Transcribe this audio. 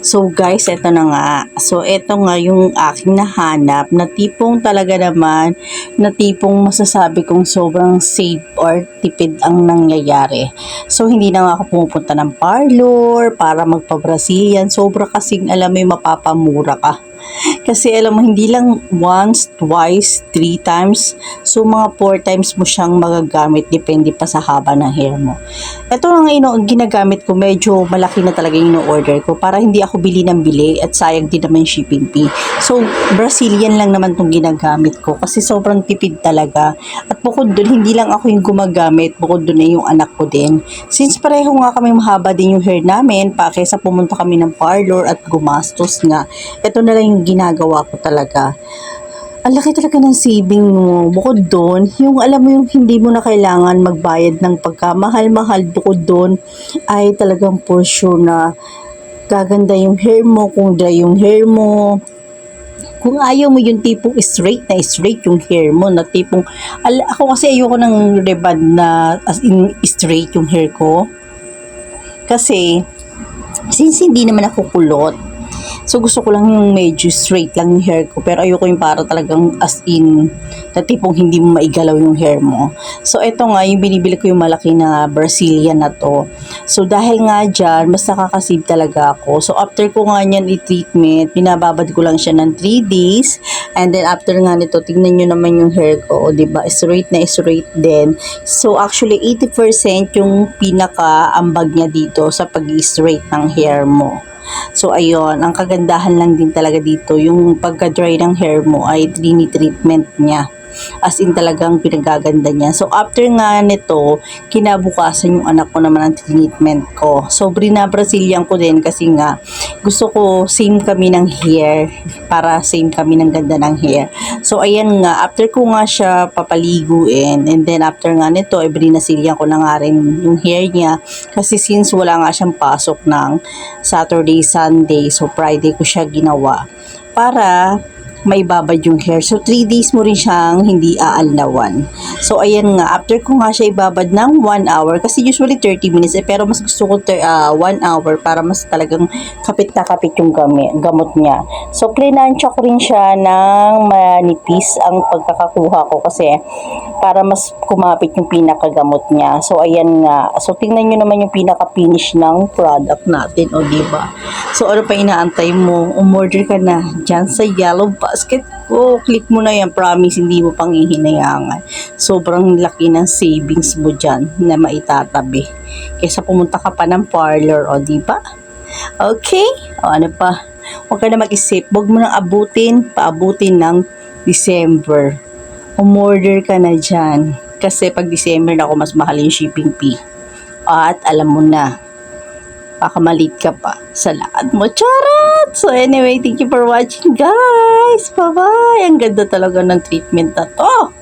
So guys, eto na nga. So eto nga yung aking nahanap na tipong talaga naman, na tipong masasabi kong sobrang safe or tipid ang nangyayari. So hindi na nga ako pumupunta ng parlor para magpa-Brazilian. Sobra kasing alam mo yung mapapamura ka. Kasi alam mo, hindi lang once, twice, 3 times. So, mga 4 times mo siyang magagamit. Depende pa sa haba ng hair mo. Ito nga ginagamit ko. Medyo malaki na talaga yung order ko. Para hindi ako bili ng bili. At sayang din naman yung shipping fee. So, Brazilian lang naman itong ginagamit ko. Kasi sobrang tipid talaga. At bukod dun, hindi lang ako yung gumagamit. Bukod dun yung anak ko din. Since pareho nga kami mahaba din yung hair namin. Kesa pumunta kami ng parlor at gumastos nga. Ito na lang yung ginagawa ko talaga. Ang laki talaga ng saving mo. Bukod doon, yung alam mo yung hindi mo na kailangan magbayad ng pagkamahal-mahal. Bukod doon, ay talagang for sure na gaganda yung hair mo, kung dry yung hair mo. Kung ayaw mo yung tipong straight na straight yung hair mo, na tipong, ako kasi ayoko ng reband na as in straight yung hair ko. Kasi, since hindi naman ako kulot, so gusto ko lang yung medyo straight lang yung hair ko, pero ayoko yung para talagang as in na tipong hindi mo maigalaw yung hair mo. So eto nga yung binibili ko yung malaki na Brazilian na to. So dahil nga dyan, mas nakakasave talaga ako. So after ko nga nyan i-treatment, binababad ko lang siya ng 3 days. And then after nga nito, tingnan nyo naman yung hair ko, o diba, straight na straight din. So actually 80% yung pinaka-ambag niya dito sa pag-straight ng hair mo. So ayun, ang kagandahan lang din talaga dito, yung pagka-dry ng hair mo ay treatment niya. As in talagang pinagaganda niya. So after nga nito, kinabukasan yung anak ko naman ang treatment ko. So Brazilian ko din kasi nga gusto ko same kami ng hair, para same kami ng ganda ng hair. So ayan nga, after ko nga siya papaliguin, and then after nga nito, Brazilian ko na nga rin yung hair niya. Kasi since wala nga siyang pasok ng Saturday, Sunday, so Friday ko siya ginawa para maibabad yung hair. So, 3 days mo rin siyang hindi aalnawan. So, ayan nga. After ko nga siya ibabad ng 1 hour, kasi usually 30 minutes, pero mas gusto ko 1 hour para mas talagang kapit na kapit yung gamot niya. So, klinansya ko rin siya ng manipis ang pagkakakuha ko kasi para mas kumapit yung pinakagamot niya. So, ayan nga. So, tingnan nyo naman yung pinaka-finish ng product natin. O, diba? So, ano pa inaantay mo? Umorder ka na dyan sa Yellow Basket ko. Click mo na yan. Promise, hindi mo pang ihinayangan. Sobrang laki ng savings mo dyan na maitatabi. Kesa pumunta ka pa ng parlor. O, diba? Okay? O, ano pa? Huwag ka na mag-isip. Huwag mo nang paabutin ng December. Umorder ka na dyan. Kasi pag December na ako, mas mahal yung shipping fee. At alam mo na, pakamalit ka pa sa lahat mo. Charot! So anyway, thank you for watching guys. Bye-bye. Ang ganda talaga ng treatment na to.